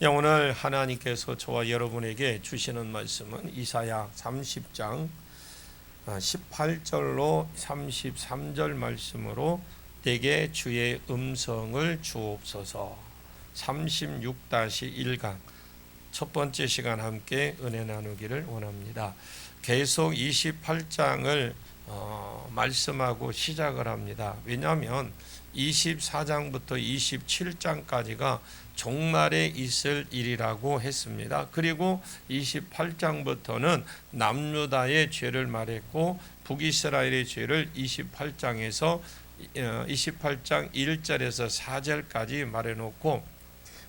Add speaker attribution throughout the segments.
Speaker 1: 오늘 하나님께서 저와 여러분에게 주시는 말씀은 이사야 30장 18절로 33절 말씀으로 내게 주의 음성을 주옵소서. 36-1강 첫 번째 시간 함께 은혜 나누기를 원합니다. 계속 28장을 말씀하고 시작을 합니다. 왜냐하면 24장부터 27장까지가 종말에 있을 일이라고 했습니다. 그리고 28장부터는 남유다의 죄를 말했고 북이스라엘의 죄를 28장에서 28장 1절에서 4절까지 말해놓고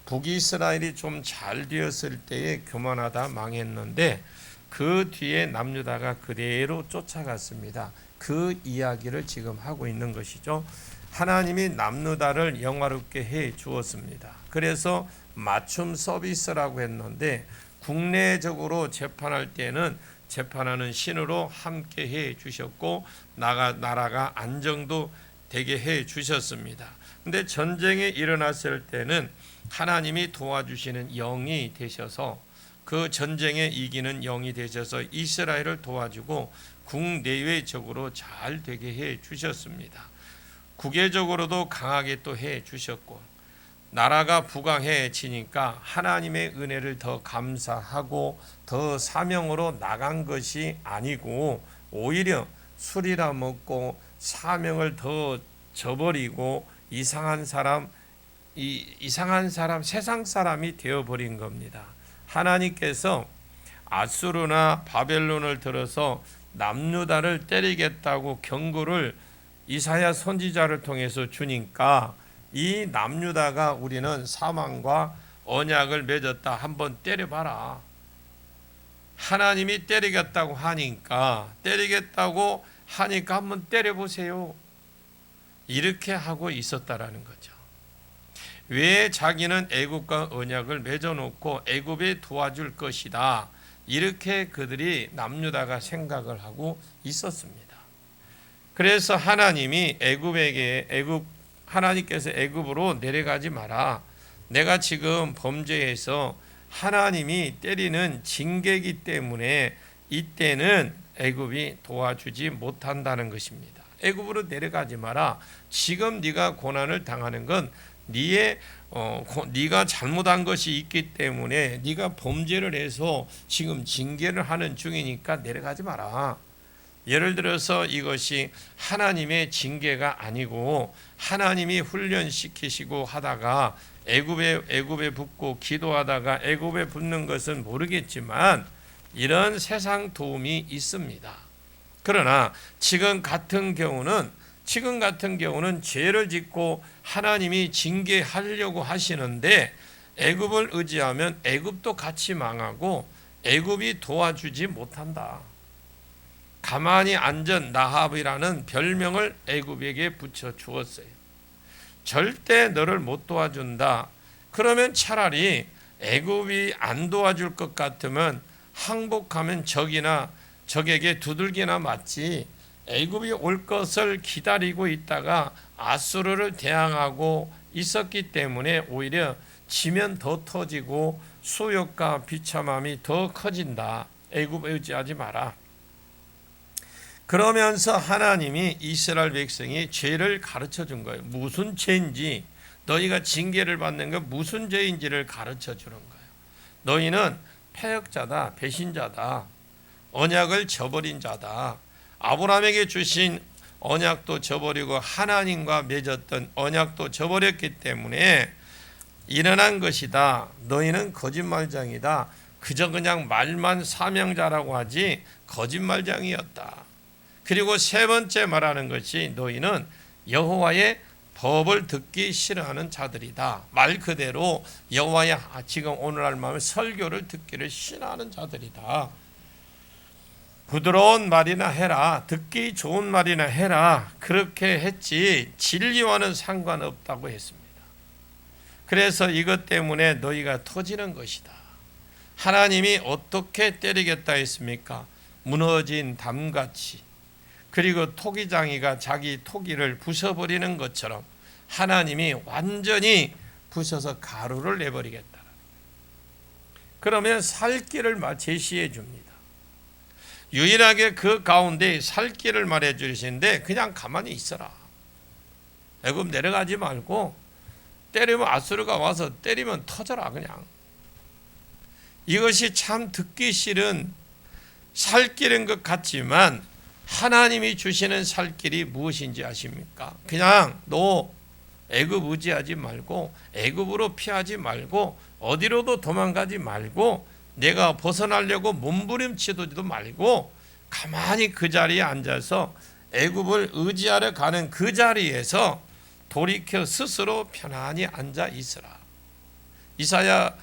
Speaker 1: 북이스라엘이 좀 잘 되었을 때에 교만하다 망했는데 그 뒤에 남유다가 그대로 쫓아갔습니다. 그 이야기를 지금 하고 있는 것이죠. 하나님이 남유다를 영화롭게 해 주었습니다. 그래서 맞춤 서비스라고 했는데 국내적으로 재판할 때는 재판하는 신으로 함께 해 주셨고 나라가 안정도 되게 해 주셨습니다. 근데 전쟁이 일어났을 때는 하나님이 도와주시는 영이 되셔서 그 전쟁에 이기는 영이 되셔서 이스라엘을 도와주고 국내외적으로 잘 되게 해 주셨습니다. 국외적으로도 강하게 또 해 주셨고 나라가 부강해지니까 하나님의 은혜를 더 감사하고 더 사명으로 나간 것이 아니고 오히려 술이라 먹고 사명을 더 저버리고 이상한 사람 세상 사람이 되어버린 겁니다. 하나님께서 아수르나 바벨론을 들어서 남유다를 때리겠다고 경고를 이사야 선지자를 통해서 주니까 이 남유다가 우리는 사망과 언약을 맺었다, 한번 때려봐라. 하나님이 때리겠다고 하니까 한번 때려보세요. 이렇게 하고 있었다라는 거죠. 왜 자기는 애굽과 언약을 맺어놓고 애굽에 도와줄 것이다, 이렇게 그들이 남유다가 생각을 하고 있었습니다. 그래서 하나님께서 애굽으로 내려가지 마라. 내가 지금 범죄해서 하나님이 때리는 징계이기 때문에 이때는 애굽이 도와주지 못한다는 것입니다. 애굽으로 내려가지 마라. 지금 네가 고난을 당하는 건 네가 잘못한 것이 있기 때문에 네가 범죄를 해서 지금 징계를 하는 중이니까 내려가지 마라. 예를 들어서 이것이 하나님의 징계가 아니고 하나님이 훈련시키시고 하다가 애굽에 붙고 기도하다가 애굽에 붙는 것은 모르겠지만 이런 세상 도움이 있습니다. 그러나 지금 같은 경우는 죄를 짓고 하나님이 징계하려고 하시는데 애굽을 의지하면 애굽도 같이 망하고 애굽이 도와주지 못한다. 가만히 앉은 나합이라는 별명을 애굽에게 붙여 주었어요. 절대 너를 못 도와준다. 그러면 차라리 애굽이 안 도와줄 것 같으면 항복하면 적에게 두들기나 맞지, 애굽이 올 것을 기다리고 있다가 아수르를 대항하고 있었기 때문에 오히려 지면 더 터지고 수욕과 비참함이 더 커진다. 애굽 의지하지 마라. 그러면서 하나님이 이스라엘 백성이 죄를 가르쳐 준 거예요. 무슨 죄인지, 너희가 징계를 받는 건 무슨 죄인지를 가르쳐 주는 거예요. 너희는 패역자다, 배신자다, 언약을 저버린 자다. 아브라함에게 주신 언약도 저버리고 하나님과 맺었던 언약도 저버렸기 때문에 일어난 것이다. 너희는 거짓말장이다. 그냥 말만 사명자라고 하지 거짓말장이었다. 그리고 세 번째 말하는 것이 너희는 여호와의 법을 듣기 싫어하는 자들이다. 말 그대로 여호와의 지금 오늘날 마음에 설교를 듣기를 싫어하는 자들이다. 부드러운 말이나 해라, 듣기 좋은 말이나 해라, 그렇게 했지 진리와는 상관없다고 했습니다. 그래서 이것 때문에 너희가 터지는 것이다. 하나님이 어떻게 때리겠다 했습니까? 무너진 담같이, 그리고 토기장이가 자기 토기를 부숴버리는 것처럼 하나님이 완전히 부셔서 가루를 내버리겠다. 그러면 살 길을 제시해 줍니다. 유일하게 그 가운데 살 길을 말해 주시는데 그냥 가만히 있어라. 애굽 내려가지 말고 때리면 아수르가 와서 때리면 터져라 그냥. 이것이 참 듣기 싫은 살 길인 것 같지만 하나님이 주시는 살 길이 무엇인지 아십니까? 그냥 너 애굽 의지하지 말고 애굽으로 피하지 말고 어디로도 도망가지 말고 내가 벗어나려고 몸부림치지도 말고 가만히 그 자리에 앉아서 애굽을 의지하러 가는 그 자리에서 돌이켜 스스로 편안히 앉아 있으라. 이사야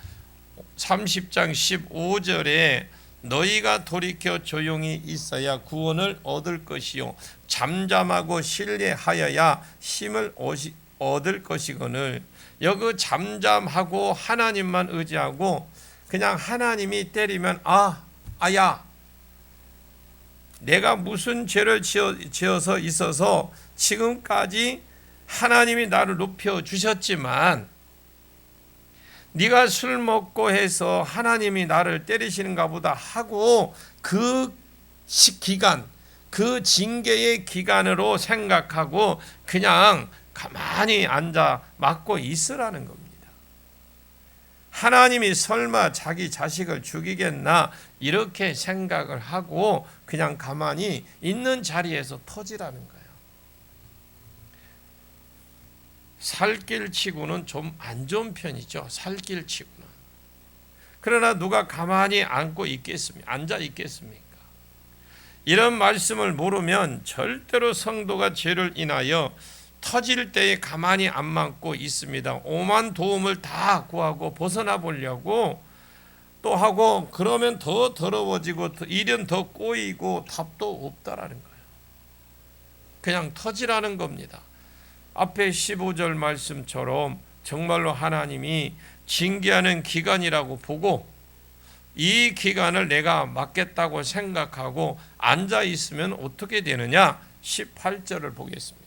Speaker 1: 30장 15절에 너희가 돌이켜 조용히 있어야 구원을 얻을 것이요 잠잠하고 신뢰하여야 힘을 얻을 것이거늘. 여기 잠잠하고 하나님만 의지하고 그냥 하나님이 때리면 아야 내가 무슨 죄를 지어서 있어서 지금까지 하나님이 나를 높여 주셨지만 네가 술 먹고 해서 하나님이 나를 때리시는가 보다 하고 그 기간, 그 징계의 기간으로 생각하고 그냥 가만히 앉아 맞고 있으라는 겁니다. 하나님이 설마 자기 자식을 죽이겠나 이렇게 생각을 하고 그냥 가만히 있는 자리에서 터지라는 거예요. 살길 치고는 좀 안 좋은 편이죠. 살길 치고는. 그러나 누가 가만히 앉아 있겠습니까? 이런 말씀을 모르면 절대로 성도가 죄를 인하여 터질 때에 가만히 안 맞고 있습니다. 오만 도움을 다 구하고 벗어나 보려고 또 하고 그러면 더 더러워지고 일은 더 꼬이고 답도 없다라는 거예요. 그냥 터지라는 겁니다. 앞에 15절 말씀처럼 정말로 하나님이 징계하는 기간이라고 보고 이 기간을 내가 맞겠다고 생각하고 앉아 있으면 어떻게 되느냐? 18절을 보겠습니다.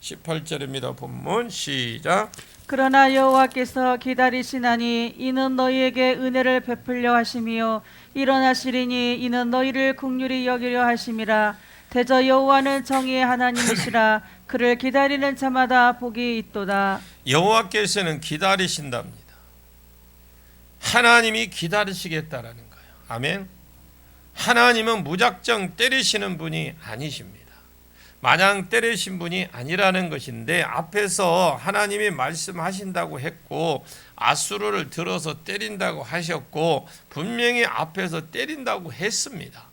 Speaker 1: 18절입니다. 본문 시작.
Speaker 2: 그러나 여호와께서 기다리시나니 이는 너희에게 은혜를 베풀려 하심이요 일어나시리니 이는 너희를 긍휼히 여기려 하심이라. 대저 여호와는 정의의 하나님이시라. 그를 기다리는 자마다 복이 있도다.
Speaker 1: 여호와께서는 기다리신답니다. 하나님이 기다리시겠다라는 거예요. 아멘. 하나님은 무작정 때리시는 분이 아니십니다. 마냥 때리신 분이 아니라는 것인데 앞에서 하나님이 말씀하신다고 했고 아수르를 들어서 때린다고 하셨고 분명히 앞에서 때린다고 했습니다.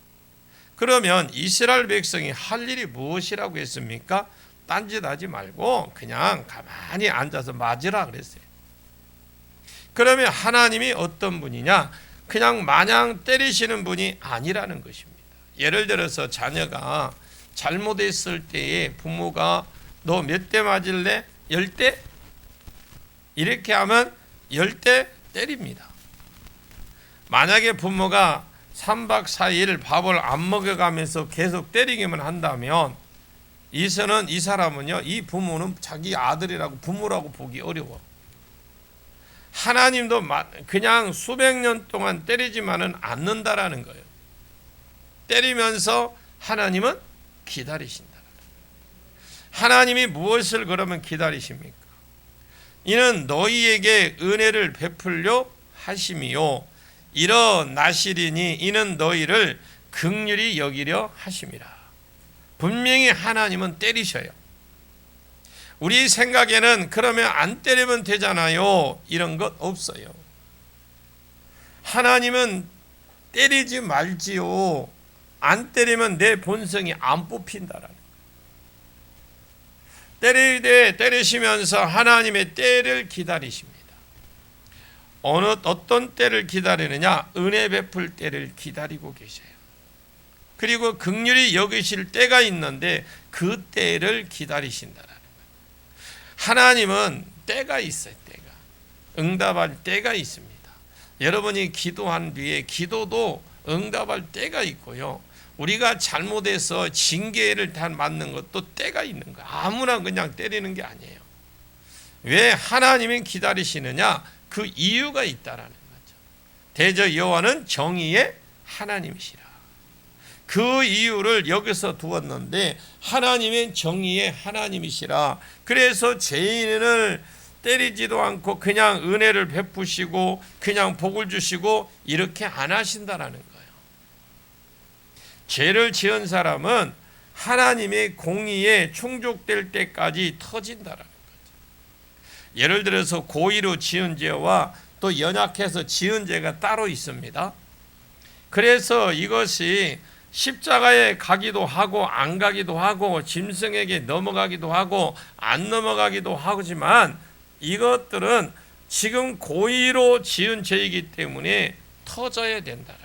Speaker 1: 그러면 이스라엘 백성이 할 일이 무엇이라고 했습니까? 딴짓하지 말고 그냥 가만히 앉아서 맞으라 그랬어요. 그러면 하나님이 어떤 분이냐? 그냥 마냥 때리시는 분이 아니라는 것입니다. 예를 들어서 자녀가 잘못했을 때에 부모가 너 몇 대 맞을래? 10대? 이렇게 하면 10대 때립니다. 만약에 부모가 3박 4일 밥을 안 먹여가면서 계속 때리기만 한다면 이 사람은요, 이 부모는 자기 아들이라고 부모라고 보기 어려워. 하나님도 그냥 수백 년 동안 때리지만은 않는다라는 거예요. 때리면서 하나님은 기다리신다. 하나님이 무엇을 그러면 기다리십니까? 이는 너희에게 은혜를 베풀려 하심이요 일어나시리니 이는 너희를 긍휼히 여기려 하심이라. 분명히 하나님은 때리셔요. 우리 생각에는 그러면 안 때리면 되잖아요. 이런 것 없어요. 하나님은 때리지 말지요. 안 때리면 내 본성이 안 뽑힌다라는 거예요. 때리시면서 하나님의 때를 기다리십니다. 어떤 때를 기다리느냐? 은혜 베풀 때를 기다리고 계셔요. 그리고 긍휼히 여기실 때가 있는데 그 때를 기다리신다라는 거예요. 하나님은 때가 있어요. 때가. 응답할 때가 있습니다. 여러분이 기도한 뒤에 기도도 응답할 때가 있고요. 우리가 잘못해서 징계를 다 맞는 것도 때가 있는 거예요. 아무나 그냥 때리는 게 아니에요. 왜 하나님이 기다리시느냐? 그 이유가 있다라는 거죠. 대저 여호와는 정의의 하나님이시라. 그 이유를 여기서 두었는데 하나님은 정의의 하나님이시라. 그래서 죄인을 때리지도 않고 그냥 은혜를 베푸시고 그냥 복을 주시고 이렇게 안 하신다라는 거예요. 죄를 지은 사람은 하나님의 공의에 충족될 때까지 터진다라는 거죠. 예를 들어서 고의로 지은 죄와 또 연약해서 지은 죄가 따로 있습니다. 그래서 이것이 십자가에 가기도 하고 안 가기도 하고 짐승에게 넘어가기도 하고 안 넘어가기도 하지만 이것들은 지금 고의로 지은 죄이기 때문에 터져야 된다.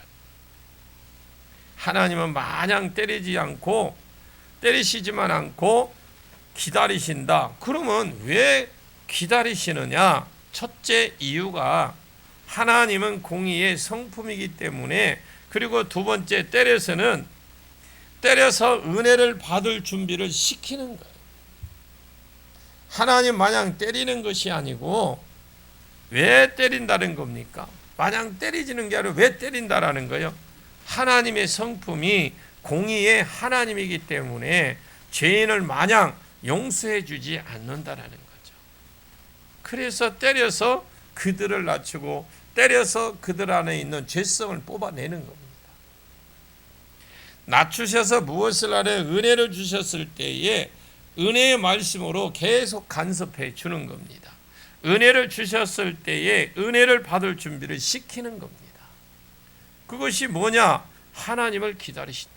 Speaker 1: 하나님은 마냥 때리시지만 않고 기다리신다. 그러면 왜 기다리시느냐? 첫째 이유가 하나님은 공의의 성품이기 때문에, 그리고 두 번째 때려서 은혜를 받을 준비를 시키는 거예요. 하나님 마냥 때리는 것이 아니고 왜 때린다는 겁니까? 마냥 때리지는 게 아니라 왜 때린다라는 거예요. 하나님의 성품이 공의의 하나님이기 때문에 죄인을 마냥 용서해 주지 않는다라는 거죠. 그래서 때려서 그들을 낮추고 때려서 그들 안에 있는 죄성을 뽑아내는 겁니다. 낮추셔서 무엇을 하래? 은혜를 주셨을 때에 은혜의 말씀으로 계속 간섭해 주는 겁니다. 은혜를 주셨을 때에 은혜를 받을 준비를 시키는 겁니다. 그것이 뭐냐? 하나님을 기다리신다.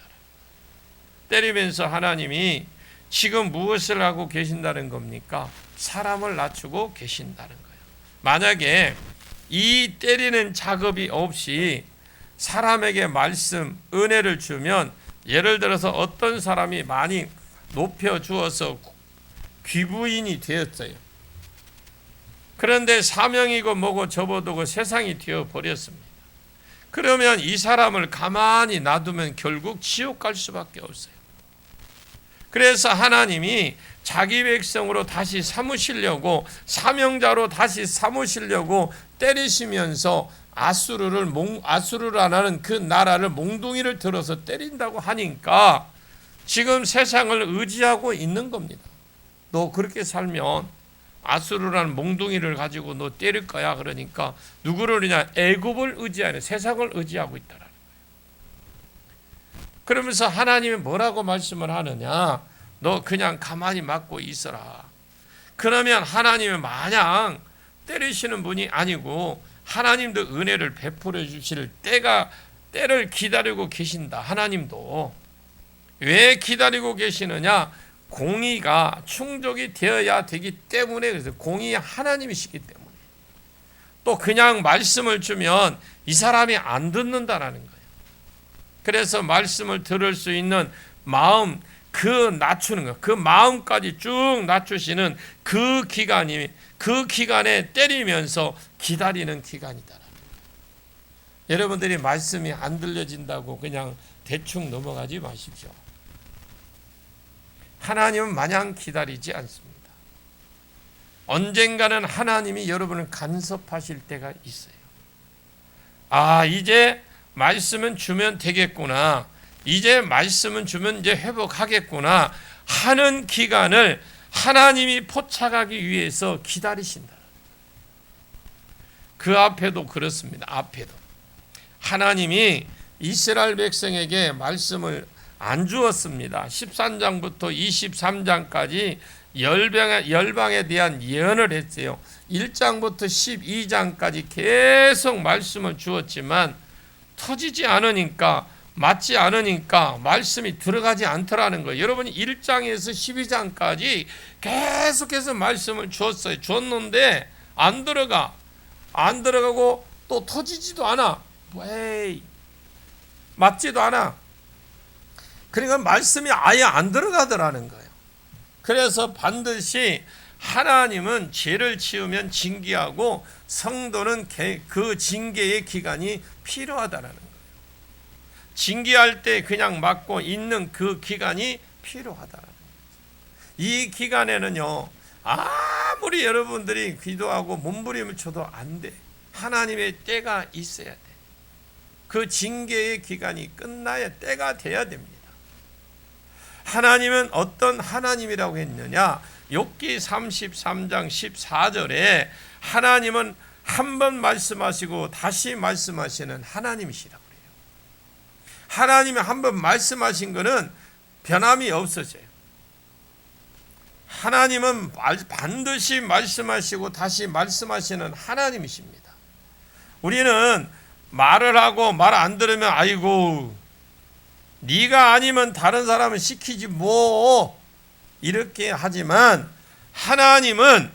Speaker 1: 때리면서 하나님이 지금 무엇을 하고 계신다는 겁니까? 사람을 낮추고 계신다는 거예요. 만약에 이 때리는 작업이 없이 사람에게 말씀, 은혜를 주면, 예를 들어서 어떤 사람이 많이 높여주어서 귀부인이 되었어요. 그런데 사명이고 뭐고 접어두고 세상이 되어버렸습니다. 그러면 이 사람을 가만히 놔두면 결국 지옥 갈 수밖에 없어요. 그래서 하나님이 자기 백성으로 다시 삼으시려고, 사명자로 다시 삼으시려고 때리시면서 아수르라는 그 나라를 몽둥이를 들어서 때린다고 하니까 지금 세상을 의지하고 있는 겁니다. 너 그렇게 살면 아수르라는 몽둥이를 가지고 너 때릴 거야. 그러니까 누구를 그냥 애굽을 의지하는, 세상을 의지하고 있다라는 거예요. 그러면서 하나님이 뭐라고 말씀을 하느냐? 너 그냥 가만히 맞고 있어라. 그러면 하나님이 마냥 때리시는 분이 아니고 하나님도 은혜를 베풀어 주실 때를 기다리고 계신다. 하나님도. 왜 기다리고 계시느냐? 공의가 충족이 되어야 되기 때문에, 그래서 공의 하나님이시기 때문에. 또 그냥 말씀을 주면 이 사람이 안 듣는다라는 거예요. 그래서 말씀을 들을 수 있는 마음, 그 낮추는 거, 그 마음까지 쭉 낮추시는 그 기간에 때리면서 기다리는 기간이다. 여러분들이 말씀이 안 들려진다고 그냥 대충 넘어가지 마십시오. 하나님은 마냥 기다리지 않습니다. 언젠가는 하나님이 여러분을 간섭하실 때가 있어요. 아, 이제 말씀은 주면 되겠구나. 이제 말씀은 주면 이제 회복하겠구나 하는 기간을 하나님이 포착하기 위해서 기다리신다. 그 앞에도 그렇습니다. 앞에도 하나님이 이스라엘 백성에게 말씀을 안 주었습니다. 13장부터 23장까지 열방에 대한 예언을 했어요. 1장부터 12장까지 계속 말씀을 주었지만 터지지 않으니까, 맞지 않으니까 말씀이 들어가지 않더라는 거예요. 여러분이 1장에서 12장까지 계속해서 말씀을 줬는데 안 들어가고 또 터지지도 않아. 맞지도 않아. 그러니까 말씀이 아예 안 들어가더라는 거예요. 그래서 반드시 하나님은 죄를 지으면 징계하고 성도는 그 징계의 기간이 필요하다라는 거예요. 징계할 때 그냥 맞고 있는 그 기간이 필요하다라는 거예요. 이 기간에는요, 아무리 여러분들이 기도하고 몸부림을 쳐도 안 돼. 하나님의 때가 있어야 돼. 그 징계의 기간이 끝나야 때가 돼야 됩니다. 하나님은 어떤 하나님이라고 했느냐? 욥기 33장 14절에 하나님은 한 번 말씀하시고 다시 말씀하시는 하나님이시라고 그래요. 하나님이 한 번 말씀하신 것은 변함이 없어져요. 하나님은 반드시 말씀하시고 다시 말씀하시는 하나님이십니다. 우리는 말을 하고 말 안 들으면 아이고 네가 아니면 다른 사람은 시키지 뭐 이렇게 하지만 하나님은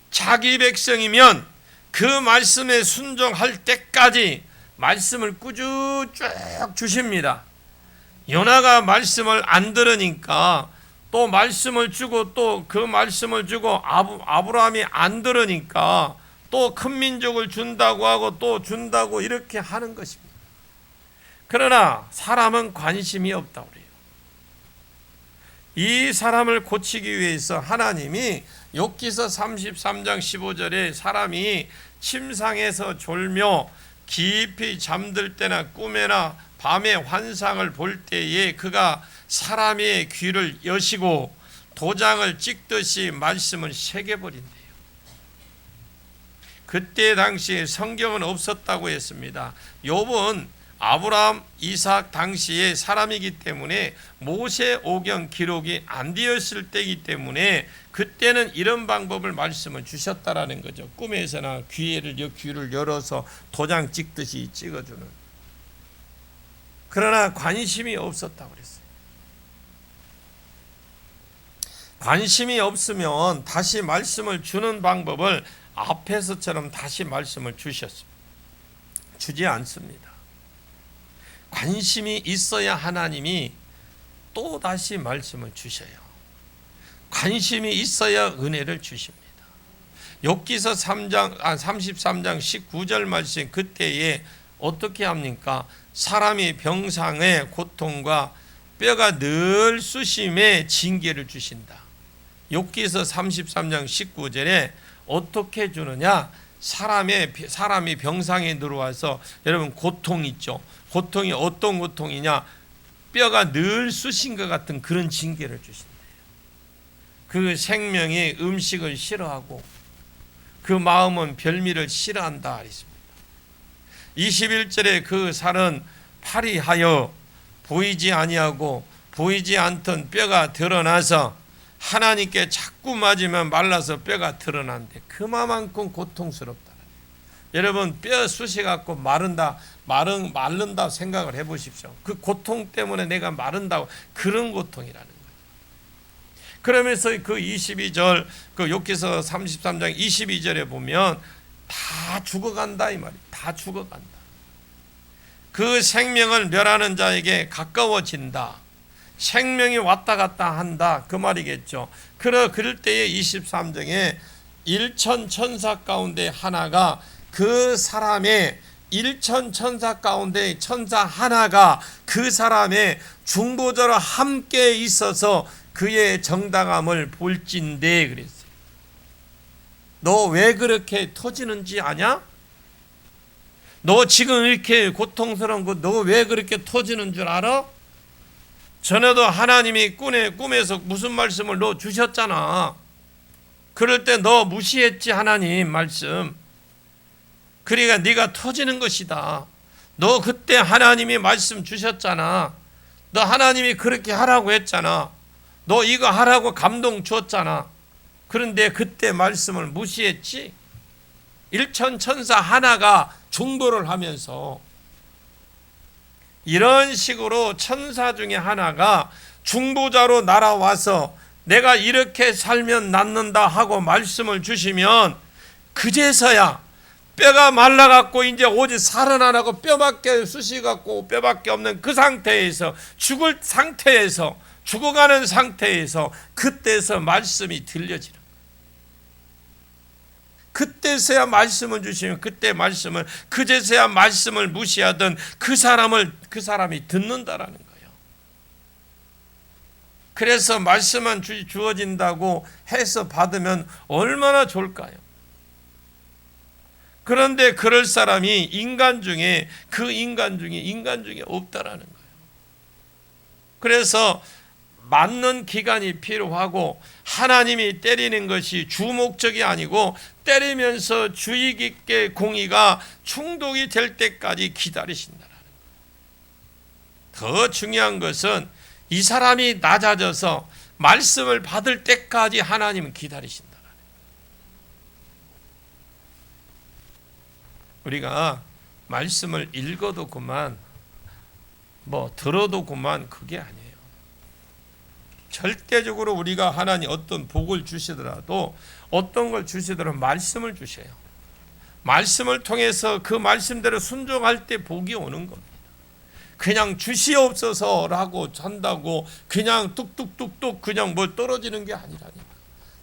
Speaker 1: 자기 백성이면 그 말씀에 순종할 때까지 말씀을 꾸준히 쭉 주십니다. 요나가 말씀을 안 들으니까 또 말씀을 주고 또 그 말씀을 주고 아브라함이 안 들으니까 또 큰 민족을 준다고 하고 또 준다고 이렇게 하는 것입니다. 그러나 사람은 관심이 없다고 그래요. 이 사람을 고치기 위해서 하나님이 욥기서 33장 15절에 사람이 침상에서 졸며 깊이 잠들 때나 꿈에나 밤에 환상을 볼 때에 그가 사람의 귀를 여시고 도장을 찍듯이 말씀을 새겨버린대요. 그때 당시에 성경은 없었다고 했습니다. 욥은 아브라함, 이삭 당시의 사람이기 때문에 모세 오경 기록이 안 되었을 때이기 때문에 그때는 이런 방법을 말씀을 주셨다라는 거죠. 꿈에서나 귀를 열어서 도장 찍듯이 찍어주는. 그러나 관심이 없었다고 그랬어요. 관심이 없으면 다시 말씀을 주는 방법을 앞에서처럼 다시 말씀을 주셨습니다. 주지 않습니다. 관심이 있어야 하나님이 또 다시 말씀을 주셔요. 관심이 있어야 은혜를 주십니다. 욥기서 33장 19절 말씀 그때에 어떻게 합니까? 사람이 병상의 고통과 뼈가 늘 쑤심에 징계를 주신다. 욥기서 33장 19절에 어떻게 주느냐? 사람이 병상에 들어와서 여러분 고통 있죠. 고통이 어떤 고통이냐? 뼈가 늘 쑤신 것 같은 그런 징계를 주신대요. 그 생명이 음식을 싫어하고 그 마음은 별미를 싫어한다 했습니다. 21절에 그 살은 파리하여 보이지 아니하고 보이지 않던 뼈가 드러나서 하나님께 자꾸 맞으면 말라서 뼈가 드러난대. 그만큼 고통스럽다. 여러분 뼈 쑤셔갖고 마른다 생각을 해보십시오. 그 고통 때문에 내가 마른다고 그런 고통이라는 거죠. 그러면서 그 22절 그 욥기서 33장 22절에 보면 다 죽어간다 이 말이에요. 다 죽어간다. 그 생명을 멸하는 자에게 가까워진다. 생명이 왔다 갔다 한다 그 말이겠죠. 그럴 때에 23장에 1천 천사 가운데 하나가 그 사람의 1천 천사 가운데 천사 하나가 그 사람의 중보자로 함께 있어서 그의 정당함을 볼진대 그랬어요. 너 왜 그렇게 터지는지 아냐? 너 지금 이렇게 고통스러운 거 너 왜 그렇게 터지는 줄 알아? 전에도 하나님이 꿈에서 무슨 말씀을 너 주셨잖아. 그럴 때 너 무시했지 하나님 말씀. 그러니까 네가 터지는 것이다. 너 그때 하나님이 말씀 주셨잖아. 너 하나님이 그렇게 하라고 했잖아. 너 이거 하라고 감동 주었잖아. 그런데 그때 말씀을 무시했지. 1천 천사 하나가 중보를 하면서 이런 식으로 천사 중에 하나가 중보자로 날아와서 내가 이렇게 살면 낫는다 하고 말씀을 주시면 그제서야 뼈가 말라갖고 이제 오직 살은 안 하고 뼈밖에 쑤시갖고 뼈밖에 없는 그 상태에서 죽을 상태에서 죽어가는 상태에서 그때서 말씀이 들려지는 그때서야 말씀을 주시면 그때 말씀을 그제서야 말씀을 무시하던 그 사람이 듣는다라는 거예요. 그래서 말씀만 주어진다고 해서 받으면 얼마나 좋을까요? 그런데 그럴 사람이 인간 중에 없다라는 거예요. 그래서 맞는 기간이 필요하고 하나님이 때리는 것이 주 목적이 아니고 때리면서 주의 깊게 공의가 충족이 될 때까지 기다리신다라는 거예요. 더 중요한 것은 이 사람이 낮아져서 말씀을 받을 때까지 하나님은 기다리신다라는 거예요. 우리가 말씀을 읽어도 그만 들어도 그만 그게 아니에요. 절대적으로 우리가 하나님 어떤 복을 주시더라도 어떤 걸 주시더라도 말씀을 주셔요. 말씀을 통해서 그 말씀대로 순종할 때 복이 오는 겁니다. 그냥 주시옵소서라고 한다고 그냥 뚝뚝뚝뚝 그냥 뭘 떨어지는 게 아니라니까.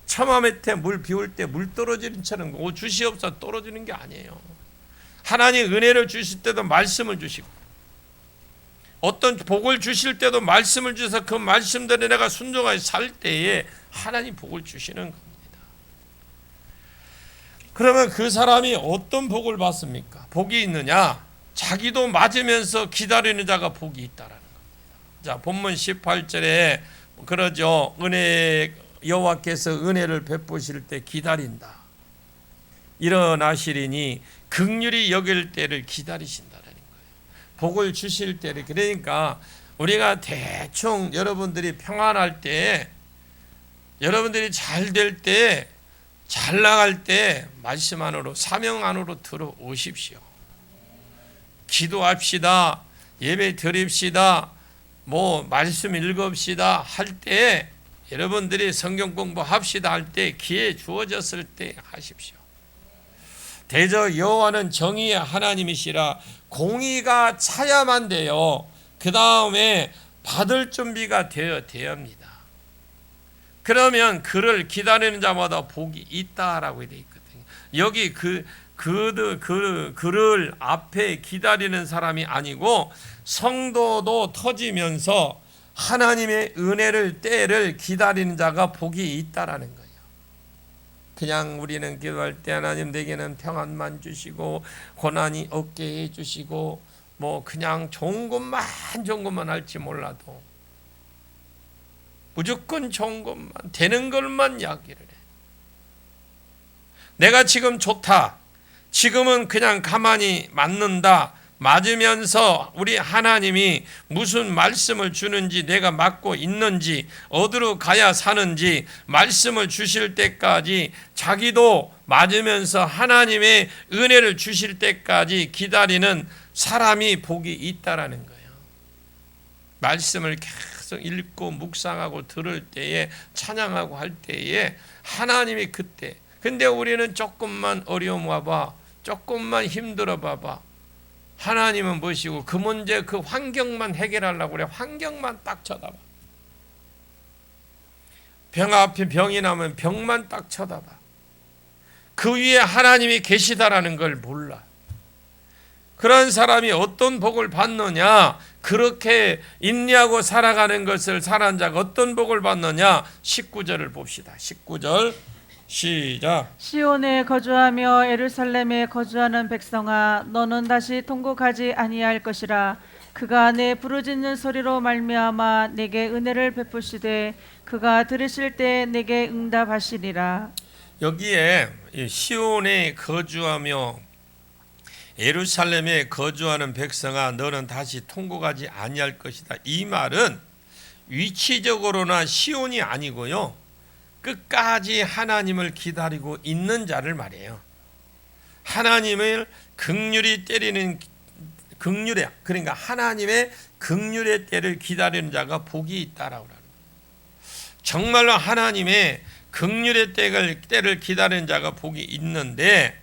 Speaker 1: 처마 밑에 물 비올 때 물 떨어지는 처럼 주시옵소서 떨어지는 게 아니에요. 하나님 은혜를 주실 때도 말씀을 주시고 어떤 복을 주실 때도 말씀을 주셔서 그 말씀대로 내가 순종하여 살 때에 하나님 복을 주시는 겁니다. 그러면 그 사람이 어떤 복을 받습니까? 복이 있느냐? 자기도 맞으면서 기다리는 자가 복이 있다라는 겁니다. 자, 본문 18절에 그러죠. 여호와께서 은혜를 베푸실 때 기다린다. 일어나시리니 긍휼히 여길 때를 기다리신다라는 거예요. 복을 주실 때를. 그러니까 우리가 대충 여러분들이 평안할 때, 여러분들이 잘 될 때, 잘 나갈 때 말씀 안으로, 사명 안으로 들어오십시오. 기도합시다. 예배 드립시다. 말씀 읽읍시다 할 때, 여러분들이 성경 공부합시다 할 때, 기회 주어졌을 때 하십시오. 대저 여호와는 정의의 하나님이시라. 공의가 차야만 돼요. 그 다음에 받을 준비가 되어야 합니다. 그러면 그를 기다리는 자마다 복이 있다라고 되어 있거든요. 여기 그를 앞에 기다리는 사람이 아니고 성도도 터지면서 하나님의 은혜를 때를 기다리는 자가 복이 있다라는 거예요. 그냥 우리는 기도할 때 하나님 내게는 평안만 주시고 고난이 없게 해주시고 그냥 좋은 것만 할지 몰라도 무조건 좋은 것만 되는 것만 이야기를 해. 내가 지금 좋다. 지금은 그냥 가만히 맞으면서 우리 하나님이 무슨 말씀을 주는지, 내가 맞고 있는지, 어디로 가야 사는지 말씀을 주실 때까지 자기도 맞으면서 하나님의 은혜를 주실 때까지 기다리는 사람이 복이 있다라는 거예요. 말씀을 계속 읽고 묵상하고 들을 때에, 찬양하고 할 때에 하나님이 그때. 근데 우리는 조금만 어려움 와봐, 조금만 힘들어 봐봐, 하나님은 뭐시고 그 문제, 그 환경만 해결하려고 그래. 환경만 딱 쳐다봐. 병 앞에 병이 나면 병만 딱 쳐다봐. 그 위에 하나님이 계시다라는 걸 몰라. 그런 사람이 어떤 복을 받느냐? 그렇게 인내하고 살아가는 것을 살아간 자가 어떤 복을 받느냐? 19절을 봅시다. 19절 시작.
Speaker 2: 시온에 거주하며 예루살렘에 거주하는 백성아, 너는 다시 통곡하지 아니할 것이라. 그가 내 부르짖는 소리로 말미암아 내게 은혜를 베푸시되 그가 들으실 때 내게 응답하시리라.
Speaker 1: 여기에 시온에 거주하며 예루살렘에 거주하는 백성아, 너는 다시 통곡하지 아니할 것이다. 이 말은 위치적으로나 시온이 아니고요, 끝까지 하나님을 기다리고 있는 자를 말해요. 하나님을 긍휼히 때리는, 그러니까 하나님의 긍휼의 때를 기다리는 자가 복이 있다라고 하는 거예요. 정말로 하나님의 긍휼의 때를 기다리는 자가 복이 있는데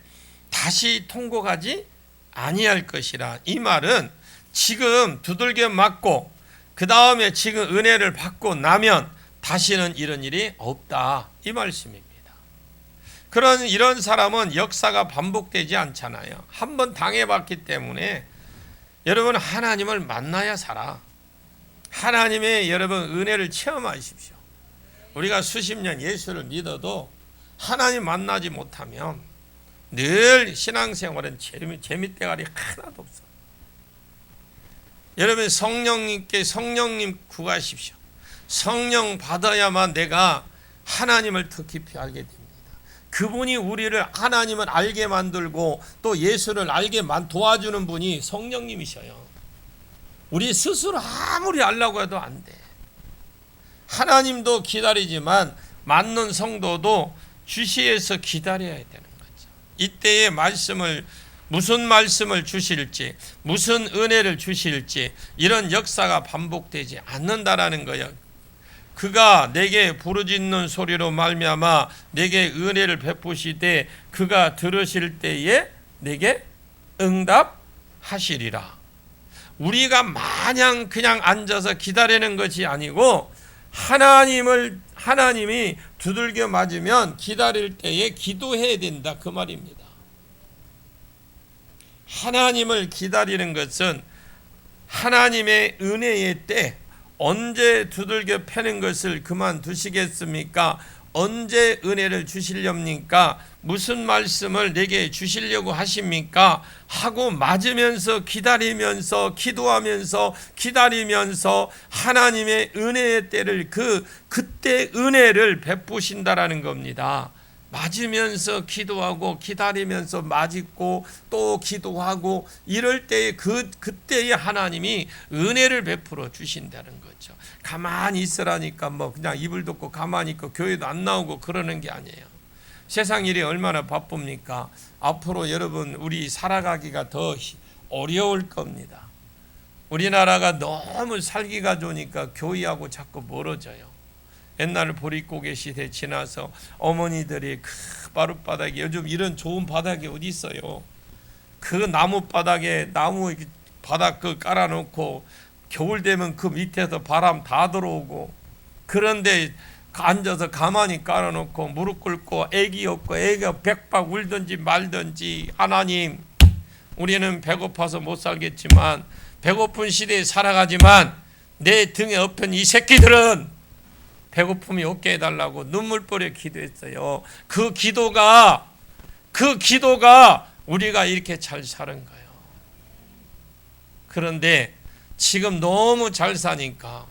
Speaker 1: 다시 통곡하지 아니할 것이라. 이 말은 지금 두들겨 맞고 그 다음에 지금 은혜를 받고 나면 다시는 이런 일이 없다, 이 말씀입니다. 이런 사람은 역사가 반복되지 않잖아요. 한번 당해봤기 때문에 여러분 하나님을 만나야 살아. 하나님의 여러분 은혜를 체험하십시오. 우리가 수십 년 예수를 믿어도 하나님 만나지 못하면 늘 신앙생활은 재미대가리 하나도 없어. 여러분 성령님께 성령님 구하십시오. 성령 받아야만 내가 하나님을 더 깊이 알게 됩니다. 그분이 우리를 하나님을 알게 만들고 또 예수를 알게 도와주는 분이 성령님이셔요. 우리 스스로 아무리 알려고 해도 안 돼. 하나님도 기다리지만 맞는 성도도 주시에서 기다려야 되는 거죠. 이때의 말씀을 무슨 말씀을 주실지 무슨 은혜를 주실지 이런 역사가 반복되지 않는다라는 거예요. 그가 내게 부르짖는 소리로 말미암아 내게 은혜를 베푸시되 그가 들으실 때에 내게 응답하시리라. 우리가 마냥 그냥 앉아서 기다리는 것이 아니고 하나님이 두들겨 맞으면 기다릴 때에 기도해야 된다 그 말입니다. 하나님을 기다리는 것은 하나님의 은혜의 때 언제 두들겨 패는 것을 그만두시겠습니까? 언제 은혜를 주시렵니까? 무슨 말씀을 내게 주시려고 하십니까? 하고 맞으면서 기다리면서 기도하면서 기다리면서 하나님의 은혜의 때를 그때 은혜를 베푸신다라는 겁니다. 맞으면서 기도하고 기다리면서 맞고 또 기도하고 이럴 때에 그때에 하나님이 은혜를 베풀어 주신다는 거죠. 가만히 있으라니까 뭐 그냥 입을 덮고 가만히 있고 교회도 안 나오고 그러는 게 아니에요. 세상 일이 얼마나 바쁩니까? 앞으로 여러분 우리 살아가기가 더 어려울 겁니다. 우리나라가 너무 살기가 좋으니까 교회하고 자꾸 멀어져요. 옛날 보릿고개 시대 지나서 어머니들이 그 마룻바닥에 요즘 이런 좋은 바닥이 어디 있어요. 그 나무 바닥에 나무 바닥 깔아놓고 겨울 되면 그 밑에서 바람 다 들어오고 그런데 앉아서 가만히 깔아놓고 무릎 꿇고 애기 없고 애기가 백박 울든지 말든지 하나님 우리는 배고파서 못 살겠지만 배고픈 시대에 살아가지만 내 등에 엎은 이 새끼들은 배고픔이 없게 해달라고 눈물 뿌려 기도했어요. 그 기도가 우리가 이렇게 잘 사는 거예요. 그런데 지금 너무 잘 사니까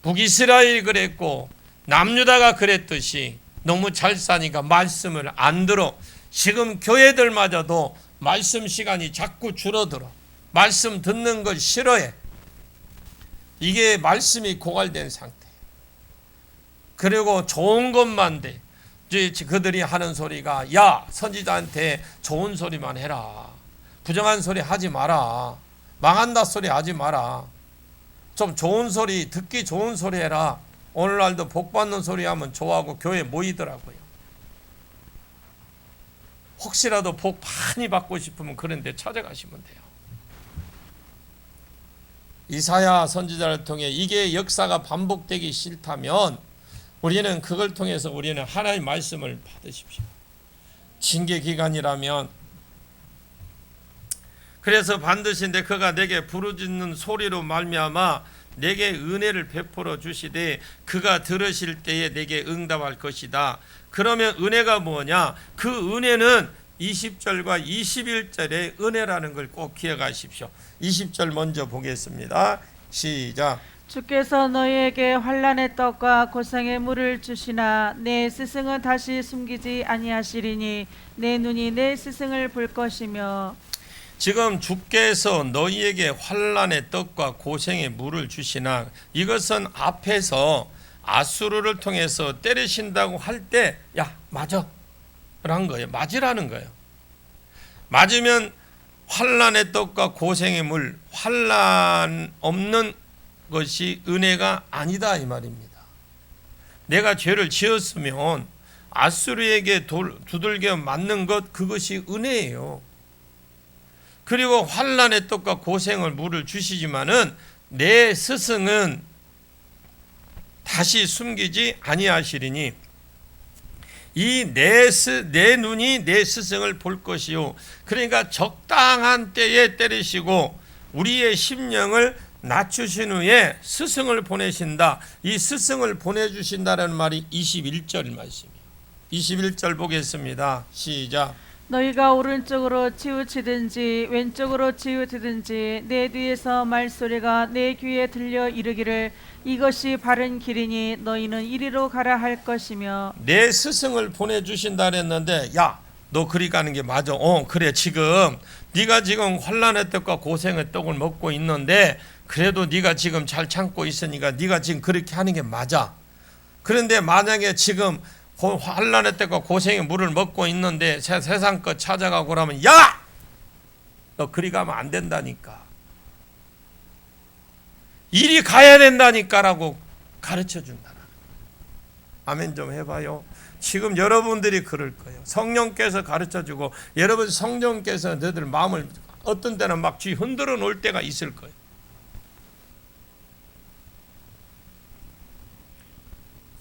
Speaker 1: 북이스라엘이 그랬고 남유다가 그랬듯이 너무 잘 사니까 말씀을 안 들어. 지금 교회들마저도 말씀 시간이 자꾸 줄어들어. 말씀 듣는 걸 싫어해. 이게 말씀이 고갈된 상태. 그리고 좋은 것만 돼. 그들이 하는 소리가 야 선지자한테 좋은 소리만 해라. 부정한 소리 하지 마라. 망한다 소리 하지 마라. 좀 좋은 소리 듣기 좋은 소리 해라. 오늘날도 복 받는 소리 하면 좋아하고 교회에 모이더라고요. 혹시라도 복 많이 받고 싶으면 그런 데 찾아가시면 돼요. 이사야 선지자를 통해 이게 역사가 반복되기 싫다면 우리는 그걸 통해서 우리는 하나님의 말씀을 받으십시오. 징계 기간이라면 그래서 반드시 그가 내게 부르짖는 소리로 말미암아 내게 은혜를 베풀어 주시되 그가 들으실 때에 내게 응답할 것이다. 그러면 은혜가 뭐냐? 그 은혜는 20절과 21절의 은혜라는 걸 꼭 기억하십시오. 20절 먼저 보겠습니다. 시작.
Speaker 2: 주께서 너희에게 환난의 떡과 고생의 물을 주시나 내 스승은 다시 숨기지 아니하시리니 내 눈이 내 스승을 볼 것이며.
Speaker 1: 지금 주께서 너희에게 환난의 떡과 고생의 물을 주시나 이것은 앞에서 아수르를 통해서 때리신다고 할 때 야 맞아 란 거예요. 맞으라는 거예요. 맞으면 환난의 떡과 고생의 물, 환난 없는 것이 은혜가 아니다 이 말입니다. 내가 죄를 지었으면 아수르에게 두들겨 맞는 것 그것이 은혜예요. 그리고 환난의 떡과 고생을 물을 주시지만은 내 스승은 다시 숨기지 아니하시리니 이 내 눈이 내 스승을 볼 것이요. 그러니까 적당한 때에 때리시고 우리의 심령을 낮추신 후에 스승을 보내신다. 이 스승을 보내주신다는 말이 21절 말씀이에요. 21절 보겠습니다. 시작.
Speaker 2: 너희가 오른쪽으로 치우치든지 왼쪽으로 치우치든지 내 뒤에서 말소리가 내 귀에 들려 이르기를 이것이 바른 길이니 너희는 이리로 가라 할 것이며
Speaker 1: 내 스승을 보내주신다 그랬는데 야, 너 그리 가는 게 맞아. 그래. 지금 네가 지금 환난의 떡과 고생의 떡을 먹고 있는데 그래도 네가 지금 잘 참고 있으니까 네가 지금 그렇게 하는 게 맞아. 그런데 만약에 지금 환난의 떡과 고생의 물을 먹고 있는데 세상 것 찾아가고 그러면 야! 너 그리 가면 안 된다니까. 이리 가야 된다니까라고 가르쳐 준다. 아멘 좀 해봐요. 지금 여러분들이 그럴 거예요. 성령께서 가르쳐주고 여러분 성령께서 너희들 마음을 어떤 때는 막 쥐 흔들어 놓을 때가 있을 거예요.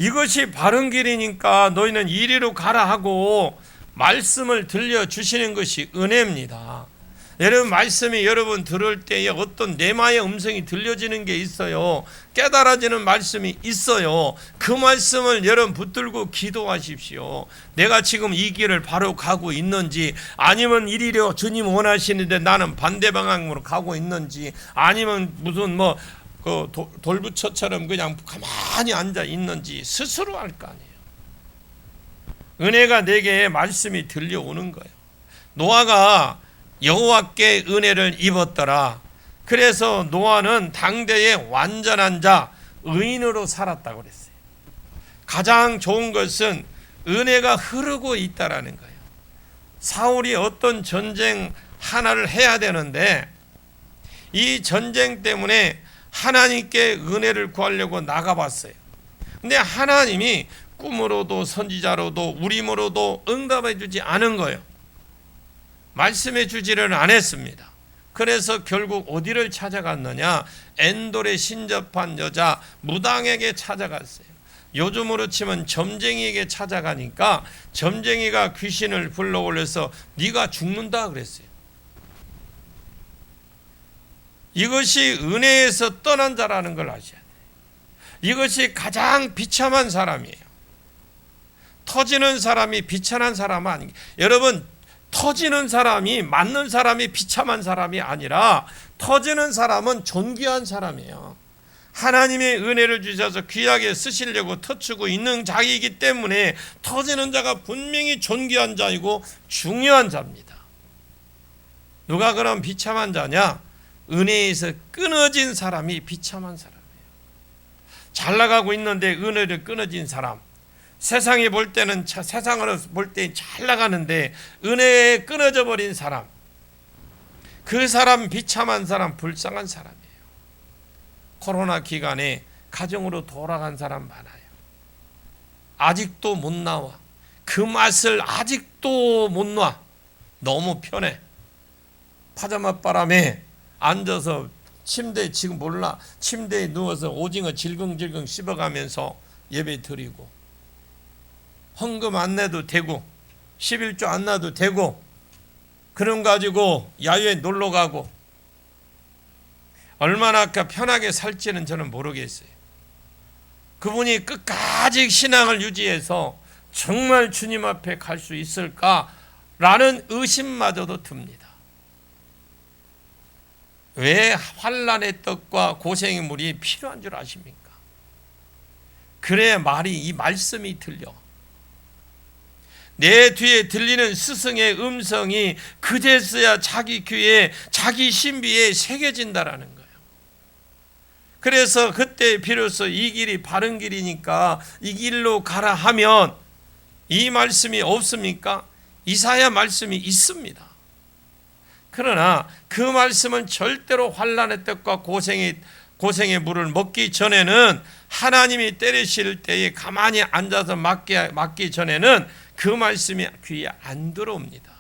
Speaker 1: 이것이 바른 길이니까 너희는 이리로 가라 하고 말씀을 들려주시는 것이 은혜입니다. 여러분 말씀이 여러분 들을 때에 어떤 내마의 음성이 들려지는 게 있어요. 깨달아지는 말씀이 있어요. 그 말씀을 여러분 붙들고 기도하십시오. 내가 지금 이 길을 바로 가고 있는지, 아니면 이리로 주님 원하시는데 나는 반대 방향으로 가고 있는지, 아니면 무슨 그 돌부처처럼 그냥 가만히 앉아 있는지 스스로 알 거 아니에요. 은혜가 내게 말씀이 들려오는 거예요. 노아가 여호와께 은혜를 입었더라. 그래서 노아는 당대의 완전한 자, 의인으로 살았다고 그랬어요. 가장 좋은 것은 은혜가 흐르고 있다라는 거예요. 사울이 어떤 전쟁 하나를 해야 되는데 이 전쟁 때문에 하나님께 은혜를 구하려고 나가봤어요. 근데 하나님이 꿈으로도 선지자로도 우림으로도 응답해 주지 않은 거예요. 말씀해 주지를 않았습니다. 그래서 결국 어디를 찾아갔느냐? 엔돌에 신접한 여자 무당에게 찾아갔어요. 요즘으로 치면 점쟁이에게 찾아가니까 점쟁이가 귀신을 불러올려서 네가 죽는다 그랬어요. 이것이 은혜에서 떠난 자라는 걸 아셔야 돼요. 이것이 가장 비참한 사람이에요. 터지는 사람이 비참한 사람은 아니에요. 여러분, 터지는 사람이, 맞는 사람이 비참한 사람이 아니라 터지는 사람은 존귀한 사람이에요. 하나님의 은혜를 주셔서 귀하게 쓰시려고 터치고 있는 자이기 때문에 터지는 자가 분명히 존귀한 자이고 중요한 자입니다. 누가 그럼 비참한 자냐? 은혜에서 끊어진 사람이 비참한 사람이에요. 잘 나가고 있는데 은혜를 끊어진 사람, 세상이 볼 때는 세상으로 볼 때 잘 나가는데 은혜에 끊어져 버린 사람, 그 사람 비참한 사람, 불쌍한 사람이에요. 코로나 기간에 가정으로 돌아간 사람 많아요. 아직도 못 나와. 그 맛을 아직도 못 놔. 너무 편해. 파자마 바람에 앉아서 침대에, 지금 몰라, 침대에 누워서 오징어 질겅질겅 씹어가면서 예배 드리고, 헌금 안 내도 되고 11조 안 놔도 되고, 그런 가지고 야외에 놀러 가고, 얼마나 편하게 살지는 저는 모르겠어요. 그분이 끝까지 신앙을 유지해서 정말 주님 앞에 갈 수 있을까라는 의심마저도 듭니다. 왜 환난의 떡과 고생의 물이 필요한 줄 아십니까? 그래야 이 말씀이 들려. 내 뒤에 들리는 스승의 음성이 그제서야 자기 귀에, 자기 신비에 새겨진다라는 거예요. 그래서 그때 비로소 이 길이 바른 길이니까 이 길로 가라 하면 이 말씀이 없습니까? 이사야 말씀이 있습니다. 그러나 그 말씀은 절대로 환난의 떡과 고생의 물을 먹기 전에는, 하나님이 때리실 때에 가만히 앉아서 맞기 전에는 그 말씀이 귀에 안 들어옵니다.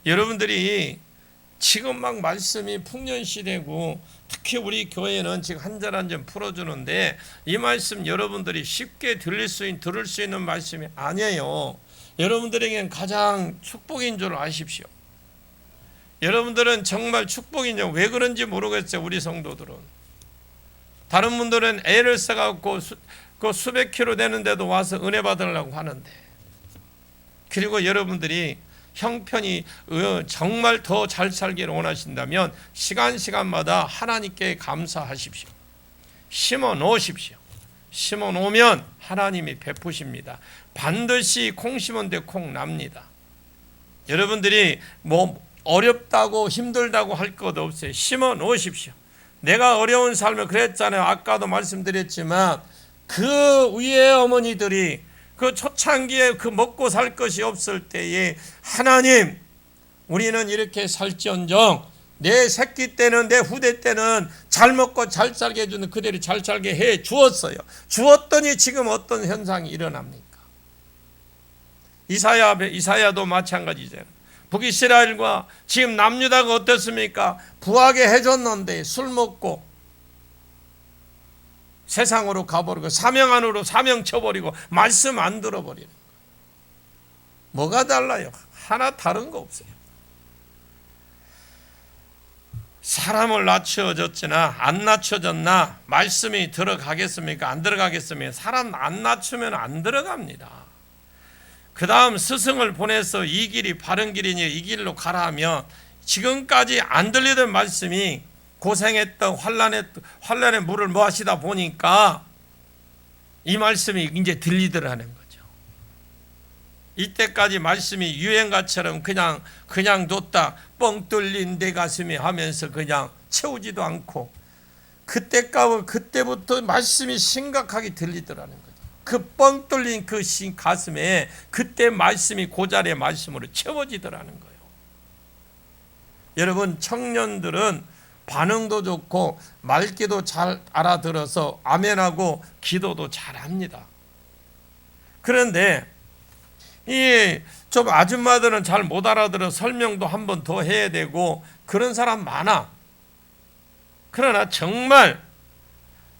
Speaker 1: 여러분들이 지금 막 말씀이 풍년시대고, 특히 우리 교회는 지금 한 절 한 절 풀어주는데 이 말씀 여러분들이 쉽게 들을 수 있는 말씀이 아니에요. 여러분들에게는 가장 축복인 줄 아십시오. 여러분들은 정말 축복인 줄, 왜 그런지 모르겠어요. 우리 성도들은, 다른 분들은 애를 써갖고 그 수백 킬로 되는데도 와서 은혜 받으려고 하는데, 그리고 여러분들이 형편이 정말 더 잘 살기를 원하신다면 시간마다 하나님께 감사하십시오. 심어 놓으십시오. 심어 놓으면 하나님이 베푸십니다. 반드시 콩 심은 데 콩 납니다. 여러분들이 뭐 어렵다고 힘들다고 할 것 없어요. 심어 놓으십시오. 내가 어려운 삶을 그랬잖아요. 아까도 말씀드렸지만 그 위에 어머니들이 그 초창기에 그 먹고 살 것이 없을 때에 하나님 우리는 이렇게 살지언정 내 새끼 때는 내 후대 때는 잘 먹고 잘 살게 해주는 그대로 잘 살게 해 주었어요. 주었더니 지금 어떤 현상이 일어납니까? 이사야도 마찬가지잖아요. 북이스라엘과 지금 남유다가 어떻습니까? 부하게 해줬는데 술 먹고 세상으로 가버리고 사명 안으로 사명 쳐버리고 말씀 안 들어버리는 거예요. 뭐가 달라요? 하나 다른 거 없어요. 사람을 낮춰졌으나 안 낮춰졌나 말씀이 들어가겠습니까? 안 들어가겠습니까? 사람 안 낮추면 안 들어갑니다. 그 다음 스승을 보내서 이 길이 바른 길이니 이 길로 가라 하면 지금까지 안 들리던 말씀이 고생했던 환란의 물을 마시다 보니까 이 말씀이 이제 들리더라는 거죠. 이때까지 말씀이 유행가처럼 그냥 뒀다 뻥 뚫린 내 가슴이 하면서 그냥 채우지도 않고 그때부터 말씀이 심각하게 들리더라는 거죠. 그 뻥 뚫린 그 가슴에 그때 말씀이 고자리의 말씀으로 채워지더라는 거예요. 여러분 청년들은 반응도 좋고 말귀도 잘 알아들어서 아멘하고 기도도 잘합니다. 그런데 이 좀 아줌마들은 잘 못 알아들어 설명도 한 번 더 해야 되고 그런 사람 많아. 그러나 정말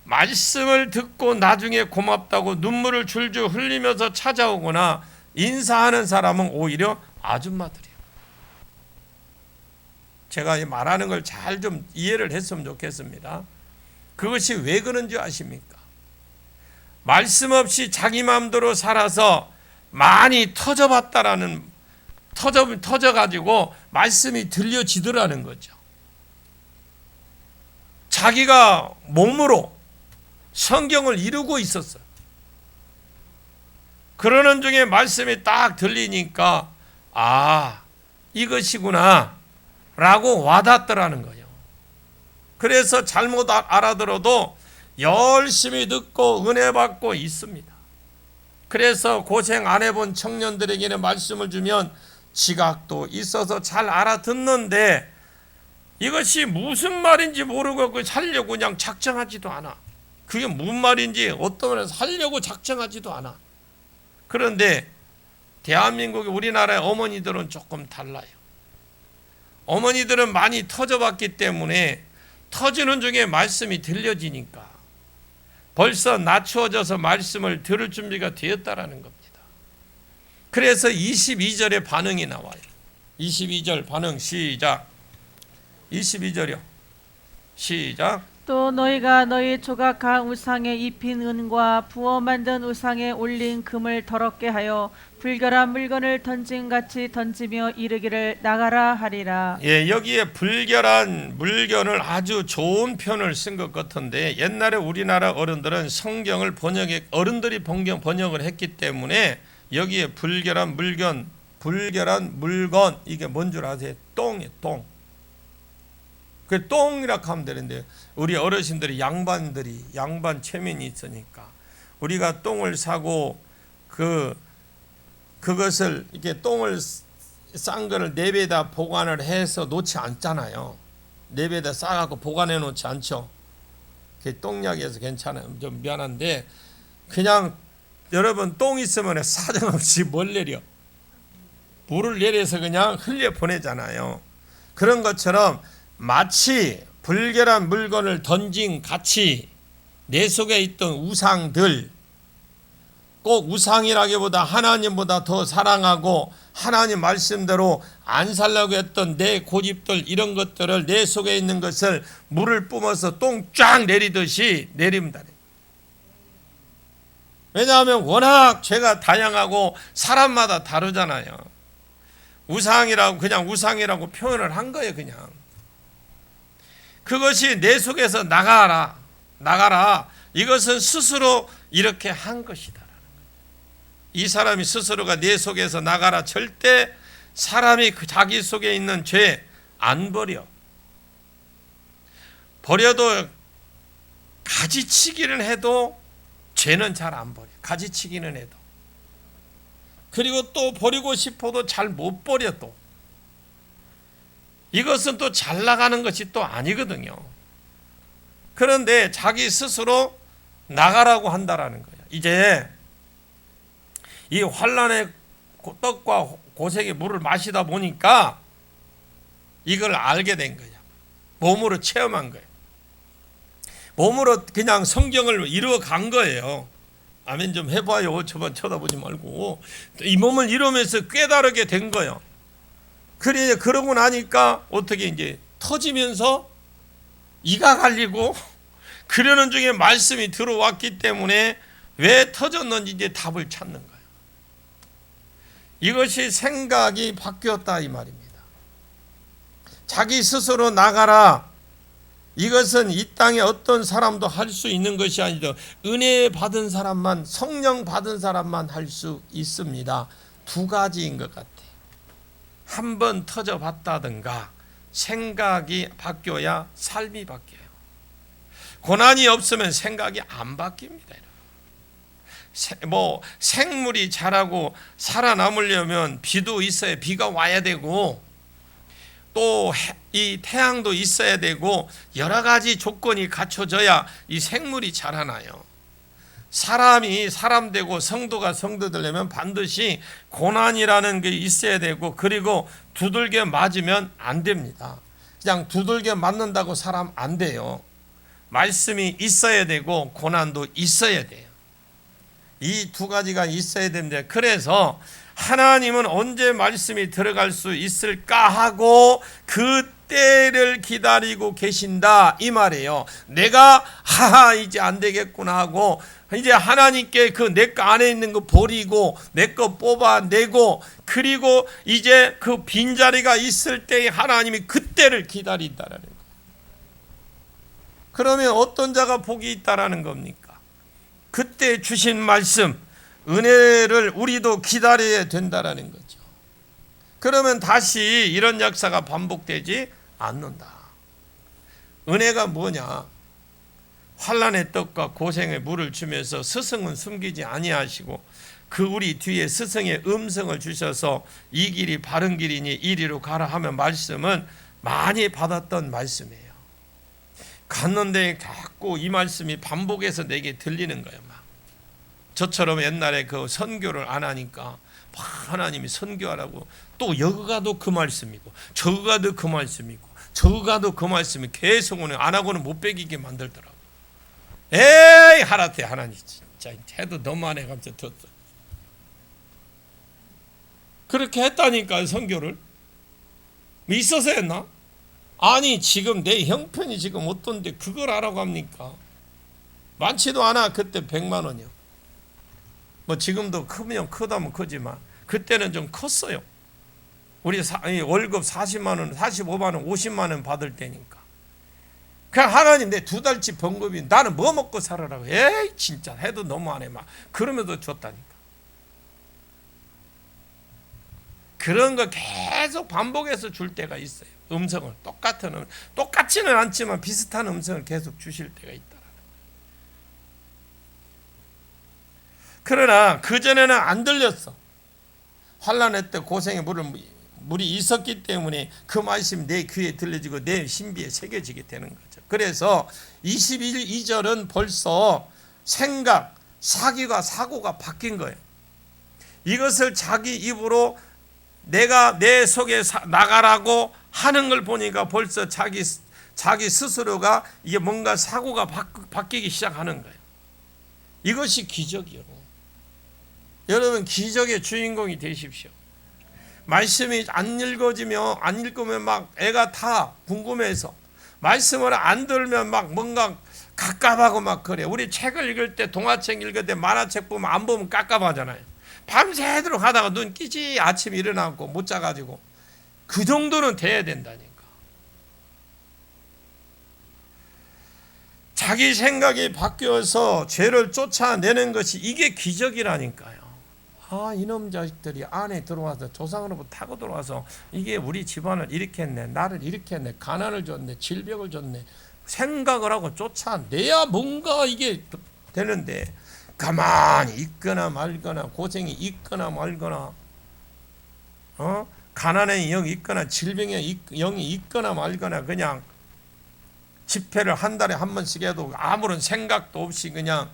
Speaker 1: 말씀을 듣고 나중에 고맙다고 눈물을 줄줄 흘리면서 찾아오거나 인사하는 사람은 오히려 아줌마들이에요. 제가 말하는 걸 잘 좀 이해를 했으면 좋겠습니다. 그것이 왜 그런지 아십니까? 말씀 없이 자기 마음대로 살아서 많이 터져가지고 말씀이 들려지더라는 거죠. 자기가 몸으로 성경을 이루고 있었어요. 그러는 중에 말씀이 딱 들리니까 이것이구나 라고 와닿더라는 거예요. 그래서 잘못 알아들어도 열심히 듣고 은혜 받고 있습니다. 그래서 고생 안 해본 청년들에게는 말씀을 주면 지각도 있어서 잘 알아듣는데 이것이 무슨 말인지 모르고 살려고 그냥 작정하지도 않아. 그게 무슨 말인지 어떤 면에서 하려고 작정하지도 않아. 그런데 대한민국의 우리나라의 어머니들은 조금 달라요. 어머니들은 많이 터져봤기 때문에 터지는 중에 말씀이 들려지니까 벌써 낮추어져서 말씀을 들을 준비가 되었다라는 겁니다. 그래서 22절의 반응이 나와요. 22절 반응 시작. 22절이요. 시작.
Speaker 2: 또 너희가 너희 조각한 우상에 입힌 은과 부어 만든 우상에 올린 금을 더럽게 하여 불결한 물건을 던짐같이 던지며 이르기를 나가라 하리라.
Speaker 1: 예, 여기에 불결한 물건을 아주 좋은 표현을 쓴 것 같은데 옛날에 우리나라 어른들은 성경을 어른들이 번역을 했기 때문에 여기에 불결한 물건 이게 뭔 줄 아세요? 똥이에요, 똥. 그 똥이라고 하면 되는데 우리 어르신들이 양반 체면이 있으니까 우리가 똥을 사고 그것을 이렇게 똥을 싼 거를 내배에다 보관을 해서 놓지 않잖아요. 내배에다 싸갖고 보관해 놓지 않죠. 그게 똥약이어서 괜찮아요. 좀 미안한데 그냥 여러분 똥 있으면 사정없이 뭘 내려? 물을 내려서 그냥 흘려 보내잖아요. 그런 것처럼 마치 불결한 물건을 던진 같이 내 속에 있던 우상들, 꼭 우상이라기보다 하나님보다 더 사랑하고 하나님 말씀대로 안 살려고 했던 내 고집들 이런 것들을 내 속에 있는 것을 물을 뿜어서 똥 쫙 내리듯이 내립니다. 왜냐하면 워낙 죄가 다양하고 사람마다 다르잖아요. 우상이라고 그냥 우상이라고 표현을 한 거예요. 그냥 그것이 내 속에서 나가라 이것은 스스로 이렇게 한 것이다. 이 사람이 스스로가 내 속에서 나가라. 절대 사람이 자기 속에 있는 죄 안 버려도 가지치기는 해도 죄는 잘 안 버려. 가지치기는 해도. 그리고 또 버리고 싶어도 잘 못 버려. 또 이것은 또 잘 나가는 것이 또 아니거든요. 그런데 자기 스스로 나가라고 한다라는 거예요. 이제 이 환난의 떡과 고생의 물을 마시다 보니까 이걸 알게 된 거예요. 몸으로 체험한 거예요. 몸으로 그냥 성경을 이루어 간 거예요. 아멘 좀 해봐요. 저만 쳐다보지 말고. 이 몸을 이루면서 깨달게 된 거예요. 그래, 그러고 나니까 어떻게 이제 터지면서 이가 갈리고 그러는 중에 말씀이 들어왔기 때문에 왜 터졌는지 이제 답을 찾는 거예요. 이것이 생각이 바뀌었다 이 말입니다. 자기 스스로 나가라. 이것은 이 땅에 어떤 사람도 할 수 있는 것이 아니라 은혜 받은 사람만, 성령 받은 사람만 할 수 있습니다. 두 가지인 것 같아. 한 번 터져봤다든가 생각이 바뀌어야 삶이 바뀌어요. 고난이 없으면 생각이 안 바뀝니다. 생물이 자라고 살아남으려면 비도 있어야 비가 와야 되고 또 이 태양도 있어야 되고 여러 가지 조건이 갖춰져야 이 생물이 자라나요. 사람이 사람 되고 성도가 성도 되려면 반드시 고난이라는 게 있어야 되고 그리고 두들겨 맞으면 안 됩니다. 그냥 두들겨 맞는다고 사람 안 돼요. 말씀이 있어야 되고 고난도 있어야 돼요. 이 두 가지가 있어야 됩니다. 그래서 하나님은 언제 말씀이 들어갈 수 있을까 하고 그 때를 기다리고 계신다 이 말이에요. 내가 이제 안 되겠구나 하고 이제 하나님께 그 내 거 안에 있는 거 버리고 내 거 뽑아내고 그리고 이제 그 빈자리가 있을 때 하나님이 그때를 기다린다라는 거예요. 그러면 어떤 자가 복이 있다라는 겁니까? 그때 주신 말씀 은혜를 우리도 기다려야 된다라는 거죠. 그러면 다시 이런 역사가 반복되지 않는다. 은혜가 뭐냐? 환난의 떡과 고생의 물을 주면서 스승은 숨기지 아니하시고 그 우리 뒤에 스승의 음성을 주셔서 이 길이 바른 길이니 이리로 가라 하면 말씀은 많이 받았던 말씀이에요. 갔는데 자꾸 이 말씀이 반복해서 내게 들리는 거예요. 막 저처럼 옛날에 그 선교를 안 하니까 하나님이 선교하라고 또 여기 가도 그 말씀이고 저기 가도 그 말씀이고 저기 가도 그 말씀이 계속 오는 안 하고는 못 배기게 만들더라고. 에이 하라테 하나님 진짜 해도 너무하네 갑자기 떴어. 그렇게 했다니까 선교를. 있어서 했나? 아니 지금 내 형편이 지금 어떤데 그걸 하라고 합니까? 많지도 않아. 그때 100만 원이요. 뭐 지금도 크면 크다면 크지만 그때는 좀 컸어요. 우리 월급 40만 원, 45만 원, 50만 원 받을 때니까. 그냥 하나님 내 2달치 번급이 나는 뭐 먹고 살아라고. 에이 진짜 해도 너무하네 막 그러면서 줬다니까. 그런 거 계속 반복해서 줄 때가 있어요. 음성을 똑같지는 않지만 비슷한 음성을 계속 주실 때가 있다. 그러나 그전에는 안 들렸어. 환난의 때 고생의 물이 있었기 때문에 그 말씀이 내 귀에 들려지고 내 신비에 새겨지게 되는 거죠. 그래서 22절은 벌써 생각, 사고가 바뀐 거예요. 이것을 자기 입으로 내가 내 속에 나가라고 하는 걸 보니까 벌써 자기 스스로가 이게 뭔가 사고가 바뀌기 시작하는 거예요. 이것이 기적이요. 여러분 기적의 주인공이 되십시오. 말씀이 안 읽으면 막 애가 다 궁금해서 말씀을 안 들으면 막 뭔가 갑갑하고 막 그래. 우리 책을 읽을 때, 동화책 읽을 때, 만화책 보면 안 보면 갑갑하잖아요. 밤새도록 하다가 눈 끼지 아침에 일어나고 못 자가지고. 그 정도는 돼야 된다니까. 자기 생각이 바뀌어서 죄를 쫓아내는 것이 이게 기적이라니까요. 아, 이놈 자식들이 안에 들어와서 조상으로부터 타고 들어와서 이게 우리 집안을 이렇게 했네, 나를 이렇게 했네, 가난을 줬네, 질병을 줬네, 생각을 하고 쫓아내야 뭔가 이게 되는데 가만히 있거나 말거나 고생이 있거나 말거나 가난의 영이 있거나 질병의 영이 있거나 말거나 그냥 집회를 한 달에 한 번씩 해도 아무런 생각도 없이 그냥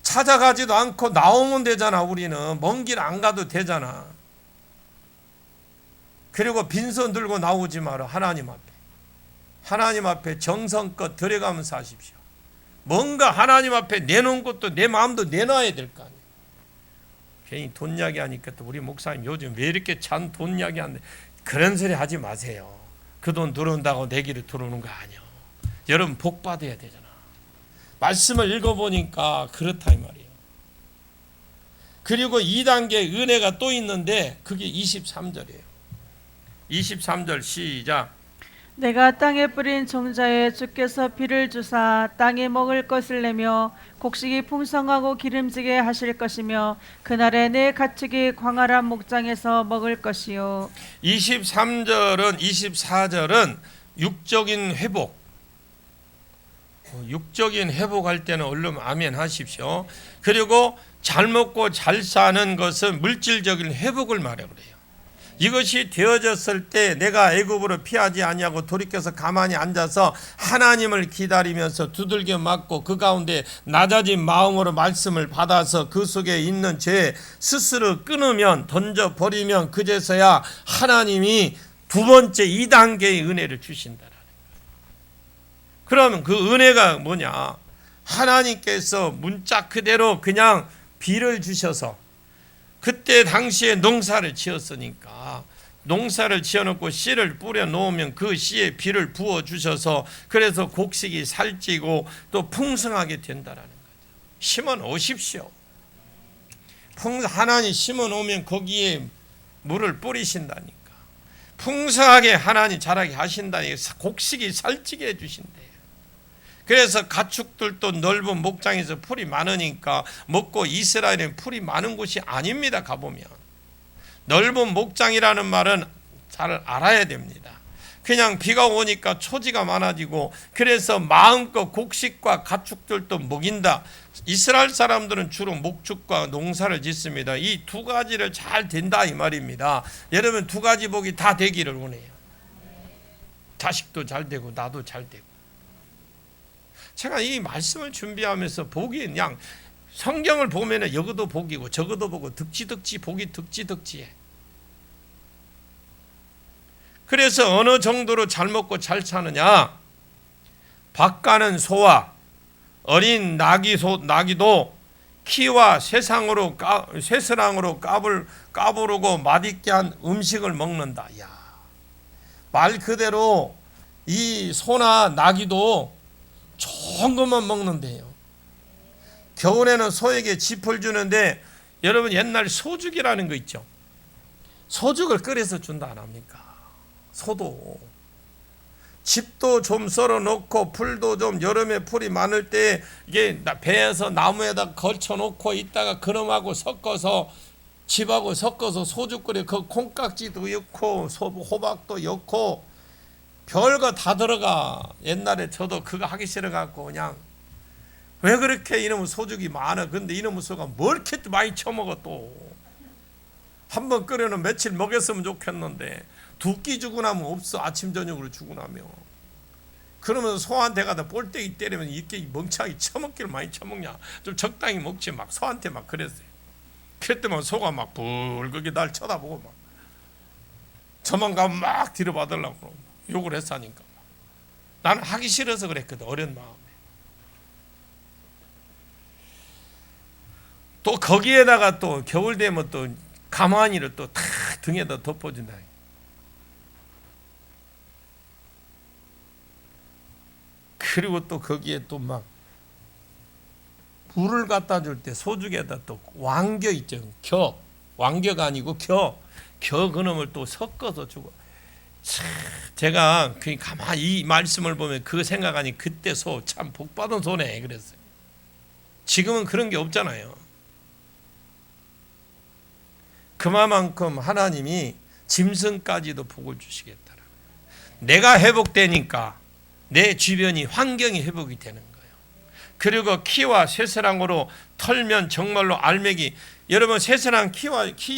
Speaker 1: 찾아가지도 않고 나오면 되잖아. 우리는 먼 길 안 가도 되잖아. 그리고 빈손 들고 나오지 마라. 하나님 앞에 정성껏 들어가면서 하십시오. 뭔가 하나님 앞에 내놓은 것도 내 마음도 내놔야 될 거 아니에요. 괜히 돈 이야기 하니까 또 우리 목사님 요즘 왜 이렇게 찬 돈 이야기 하는데 그런 소리 하지 마세요. 그 돈 들어온다고 내 길에 들어오는 거 아니에요. 여러분 복 받아야 되잖아. 말씀을 읽어보니까 그렇다 이 말이에요. 그리고 2단계 은혜가 또 있는데 그게 23절이에요. 23절 시작.
Speaker 2: 내가 땅에 뿌린 종자에 주께서 비를 주사 땅에 먹을 것을 내며 곡식이 풍성하고 기름지게 하실 것이며 그날에 내 가축이 광활한 목장에서 먹을 것이요.
Speaker 1: 23절은 24절은 육적인 회복. 육적인 회복할 때는 얼른 아멘 하십시오. 그리고 잘 먹고 잘 사는 것은 물질적인 회복을 말해 그래요. 이것이 되어졌을 때 내가 애굽으로 피하지 아니하고 돌이켜서 가만히 앉아서 하나님을 기다리면서 두들겨 맞고 그 가운데 낮아진 마음으로 말씀을 받아서 그 속에 있는 죄 스스로 끊으면 던져버리면 그제서야 하나님이 두 번째 2단계의 은혜를 주신다. 그러면 그 은혜가 뭐냐? 하나님께서 문자 그대로 그냥 비를 주셔서 그때 당시에 농사를 지었으니까 농사를 지어놓고 씨를 뿌려 놓으면 그 씨에 비를 부어 주셔서 그래서 곡식이 살찌고 또 풍성하게 된다라는 거죠. 심어 놓으십시오. 하나님 심어 놓으면 거기에 물을 뿌리신다니까. 풍성하게 하나님 자라게 하신다니까. 곡식이 살찌게 해주신대요. 그래서 가축들도 넓은 목장에서 풀이 많으니까 먹고 이스라엘은 풀이 많은 곳이 아닙니다. 가보면 넓은 목장이라는 말은 잘 알아야 됩니다. 그냥 비가 오니까 초지가 많아지고 그래서 마음껏 곡식과 가축들도 먹인다. 이스라엘 사람들은 주로 목축과 농사를 짓습니다. 이 두 가지를 잘 된다 이 말입니다. 여러분 두 가지 복이 다 되기를 원해요. 자식도 잘 되고 나도 잘 되고. 제가 이 말씀을 준비하면서 복이 그냥 성경을 보면 여기도 복이고 저기도 보고 득지득지 복이 득지득지해. 그래서 어느 정도로 잘 먹고 잘 사느냐? 밭가는 소와 어린 나기도 키와 쇠스랑으로 까부르고 맛있게 한 음식을 먹는다. 야, 말 그대로 이 소나 나기도 좋은 것만 먹는데요. 겨울에는 소에게 짚을 주는데 여러분 옛날 소죽이라는 거 있죠. 소죽을 끓여서 준다 안 합니까? 소도 짚도 좀 썰어 놓고 풀도 좀 여름에 풀이 많을 때 이게 배에서 나무에다 걸쳐 놓고 있다가 그놈하고 섞어서 짚하고 섞어서 소죽 끓여 그 콩깍지도 넣고 호박도 넣고 별거 다 들어가. 옛날에 저도 그거 하기 싫어갖고 그냥 왜 그렇게 이놈의 소죽이 많아. 근데 이놈의 소가 뭘 이렇게 많이 처먹어. 또 한 번 끓여는 며칠 먹였으면 좋겠는데 두 끼 주고 나면 없어. 아침 저녁으로 주고 나면. 그러면 소한테 가다 볼때기 때리면 이렇게 멍청하게 처먹기를 많이 처먹냐. 좀 적당히 먹지. 막 소한테 막 그랬어요. 그랬더만 소가 막 붉게 날 쳐다보고 막 저만 가면 막 뒤로 받으려고 욕을 했으니까. 나는 하기 싫어서 그랬거든. 어린 마음에. 또 거기에다가 또 겨울 되면 또 가마니를 또 탁 등에다 덮어준다. 그리고 또 거기에 또 막 물을 갖다 줄 때 소죽에다 또 왕겨 있죠. 왕겨가 아니고 겨 그놈을 또 섞어서 주고. 제가 그 가만히 이 말씀을 보면 그 생각하니 그때 소 참 복받은 소네 그랬어요. 지금은 그런 게 없잖아요. 그만큼 하나님이 짐승까지도 복을 주시겠다. 내가 회복되니까 내 주변이 환경이 회복이 되는 거예요. 그리고 키와 쇠사랑으로 털면 정말로 알맹이, 여러분 쇠사랑 키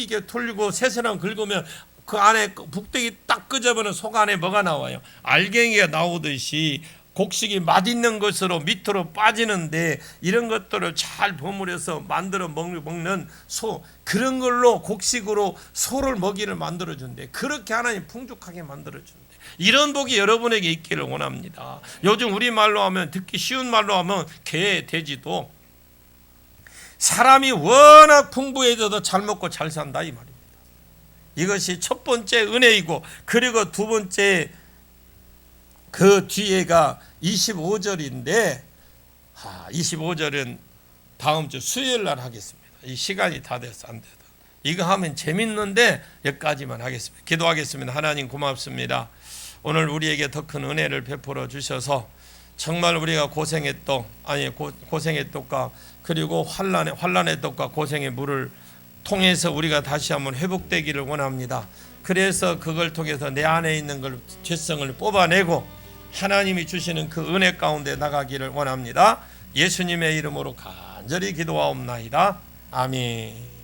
Speaker 1: 이게 털리고 쇠사랑 긁으면 그 안에 북대기 딱 끄집어는 속 안에 뭐가 나와요? 알갱이가 나오듯이 곡식이 맛있는 것으로 밑으로 빠지는데, 이런 것들을 잘 버무려서 만들어 먹는 소, 그런 걸로 곡식으로 소를 먹이를 만들어 준대. 그렇게 하나님 풍족하게 만들어 준대. 이런 복이 여러분에게 있기를 원합니다. 요즘 우리말로 하면, 듣기 쉬운 말로 하면 개, 돼지도 사람이 워낙 풍부해져도 잘 먹고 잘 산다 이 말입니다. 이것이 첫 번째 은혜이고, 그리고 두 번째 그 뒤에가 25절인데 25절은 다음 주 수요일 날 하겠습니다. 이 시간이 다 돼서 안 돼도 이거 하면 재밌는데 여기까지만 하겠습니다. 기도하겠습니다. 하나님 고맙습니다. 오늘 우리에게 더 큰 은혜를 베풀어 주셔서 정말 우리가 고생의 떡과 그리고 환난의 떡과 고생의 물을 통해서 우리가 다시 한번 회복되기를 원합니다. 그래서 그걸 통해서 내 안에 있는 걸, 죄성을 뽑아내고 하나님이 주시는 그 은혜 가운데 나가기를 원합니다. 예수님의 이름으로 간절히 기도하옵나이다. 아멘.